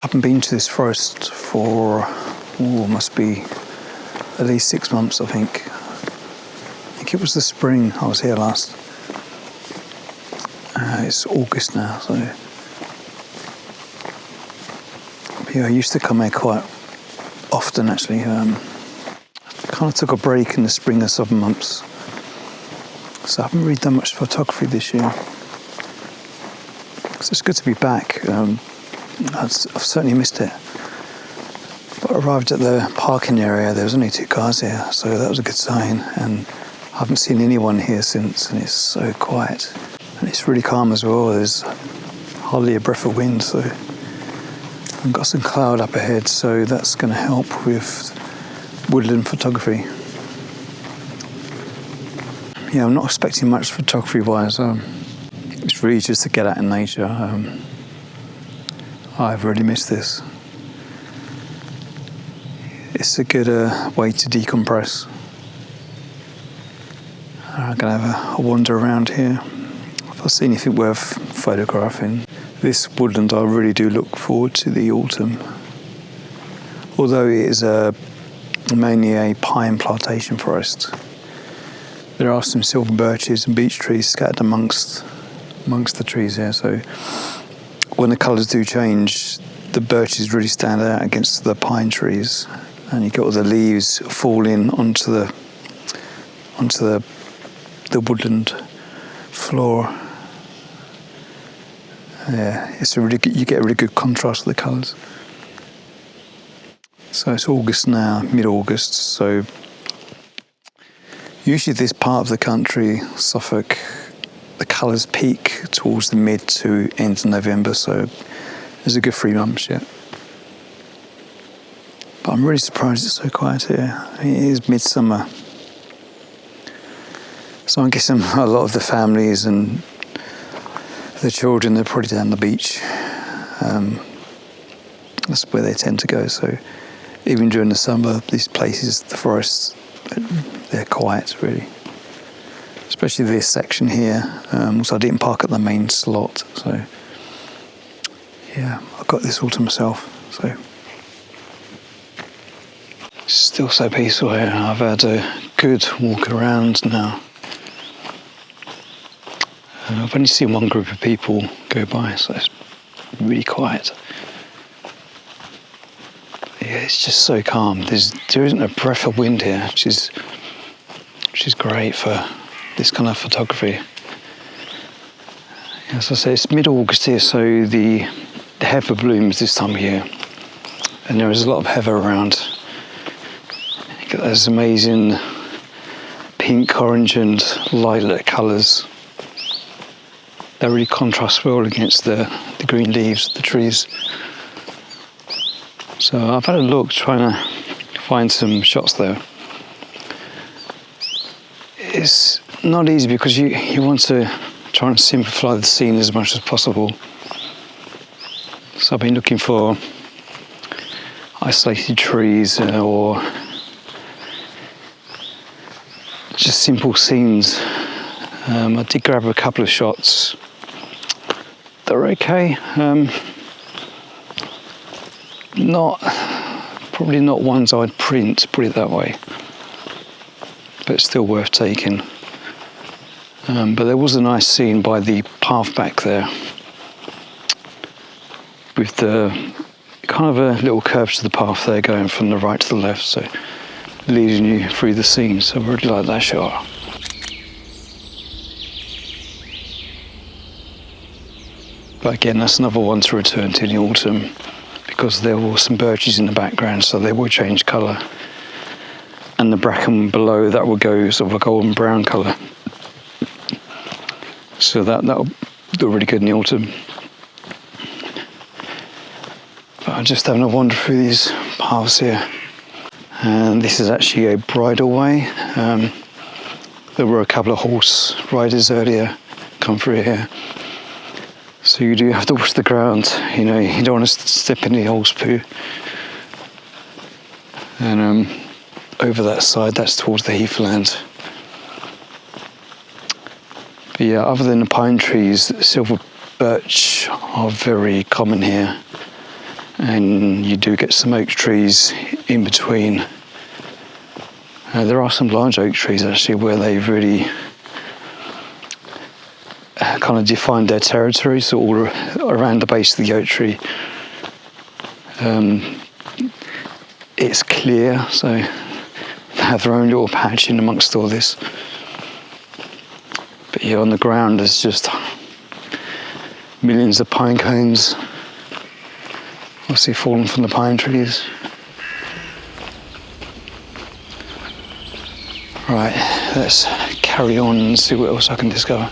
I haven't been to this forest for, must be at least 6 months, I think. I think it was the spring I was here last. It's August now, so yeah, I used to come here quite often actually. Kind of took a break in the spring and summer months, so I haven't really done much photography this year. So it's good to be back. I've certainly missed it. But I arrived at the parking area, there was only 2 cars here, so that was a good sign, and I haven't seen anyone here since, and it's so quiet. And it's really calm as well, there's hardly a breath of wind, so I've got some cloud up ahead, so that's going to help with woodland photography. Yeah, I'm not expecting much photography-wise. It's really just to get out in nature. I've really missed this. It's a good way to decompress. I'm going to have a wander around here. If I see anything worth photographing. This woodland, I really do look forward to the autumn. Although it is mainly a pine plantation forest, there are some silver birches and beech trees scattered amongst the trees here. So when the colours do change, the birches really stand out against the pine trees, and you get all the leaves falling onto the woodland floor. Yeah, it's you get a really good contrast of the colours. So it's August now, mid-August, so usually this part of the country, Suffolk, the colours peak towards the mid to end of November, so there's a good 3 months yet. But I'm really surprised it's so quiet here. I mean, it is midsummer, so I'm guessing a lot of the families and the children, they're probably down the beach. That's where they tend to go. So even during the summer, these places, the forests, they're quiet really. Especially this section here. So I didn't park at the main slot. So yeah, I got this all to myself. So it's still so peaceful here. I've had a good walk around now. I've only seen one group of people go by, so it's really quiet. Yeah, it's just so calm. There isn't a breath of wind here, which is great for this kind of photography. As I say, it's mid-August here, so the heather blooms this time of year, and there is a lot of heather around. You get those amazing pink, orange, and lilac colours. That really contrasts well against the green leaves of the trees. So I've had a look trying to find some shots there. It's not easy because you want to try and simplify the scene as much as possible. So I've been looking for isolated trees or just simple scenes. I did grab a couple of shots. They're okay. Probably not ones I'd print, put it that way. But still worth taking. But there was a nice scene by the path back there, with the kind of a little curve to the path there going from the right to the left, so leading you through the scene. So I really like that shot. But again, that's another one to return to in the autumn, because there were some birches in the background, so they will change colour. And the bracken below, that will go sort of a golden brown colour. So that'll look really good in the autumn. But I'm just having a wander through these paths here. And this is actually a bridle way. There were a couple of horse riders earlier come through here. So you do have to watch the ground, you know, you don't want to step in the horse poo. And over that side, that's towards the heathland. But yeah, other than the pine trees, silver birch are very common here. and you do get some oak trees in between. There are some large oak trees actually where they've really kind of defined their territory, so all around the base of the oak tree it's clear, so they have their own little patch in amongst all this. But yeah, on the ground there's just millions of pine cones, obviously fallen from the pine trees. Right, let's carry on and see what else I can discover.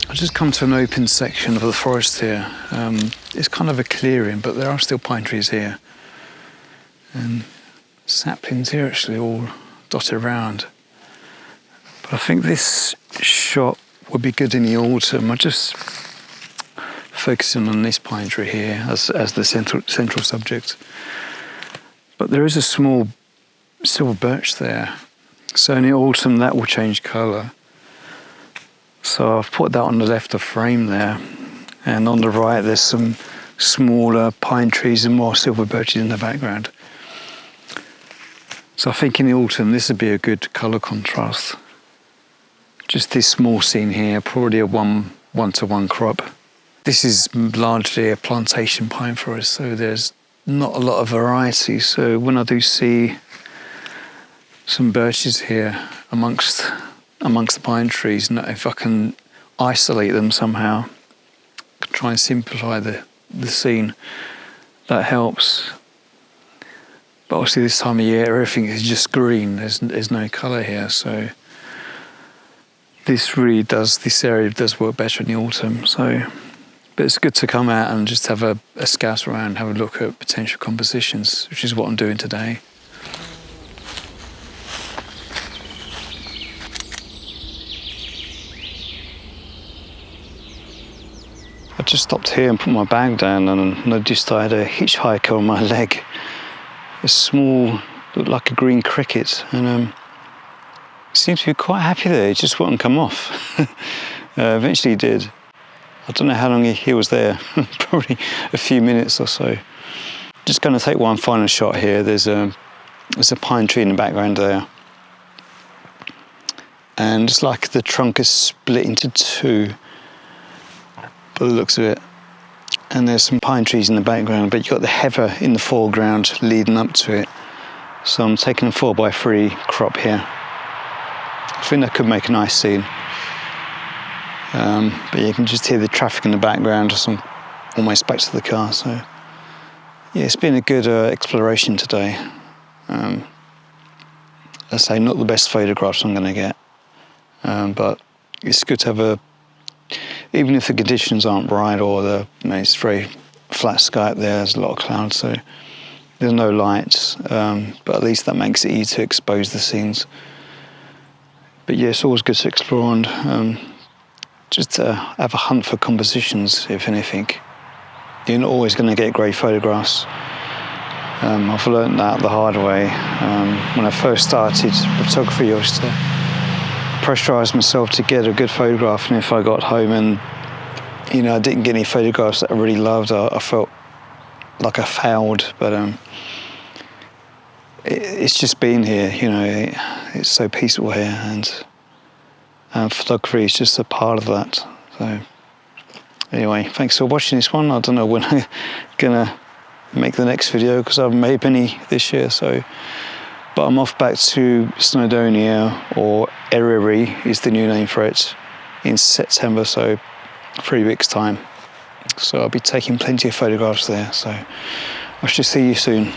I've just come to an open section of the forest here. It's kind of a clearing, but there are still pine trees here. And saplings here actually all dotted around. But I think this shot would be good in the autumn. I'm just focusing on this pine tree here as the central subject. But there is a small silver birch there. So in the autumn that will change colour. So I've put that on the left of frame there, and on the right there's some smaller pine trees and more silver birches in the background. So I think in the autumn this would be a good colour contrast. Just this small scene here, probably a one-to-one crop. This is largely a plantation pine forest, so there's not a lot of variety. So when I do see some birches here amongst the pine trees, and if I can isolate them somehow, try and simplify the scene, that helps. But obviously this time of year everything is just green, there's no colour here, so this area does work better in the autumn. So, but it's good to come out and just have a scout around, have a look at potential compositions, which is what I'm doing today. I just stopped here and put my bag down and noticed I had a hitchhiker on my leg. A small, looked like a green cricket, and seemed to be quite happy there. He just wouldn't come off. Eventually he did. I don't know how long he was there, probably a few minutes or so. Just going to take one final shot here. There's a pine tree in the background there. And it's like the trunk is split into two, by the looks of it. And there's some pine trees in the background, but you've got the heather in the foreground leading up to it. So I'm taking a 4x3 crop here. I think that could make a nice scene. But you can just hear the traffic in the background as I'm almost back to the car. So yeah, it's been a good exploration today. Let's say not the best photographs I'm going to get, but it's good to have even if the conditions aren't right or it's very flat sky up there's a lot of clouds, so there's no lights, but at least that makes it easy to expose the scenes. But yeah, it's always good to explore and just to have a hunt for compositions, if anything. You're not always going to get great photographs. I've learned that the hard way. When I first started photography, I used to pressurise myself to get a good photograph, and if I got home and I didn't get any photographs that I really loved, I felt like I failed. But it's just being here, it's so peaceful here, and photography is just a part of that. So anyway, thanks for watching this one. I don't know when I'm gonna make the next video because I haven't made any this year, but I'm off back to Snowdonia, or Erie is the new name for it, in September, so 3 weeks time. So I'll be taking plenty of photographs there, so I should see you soon.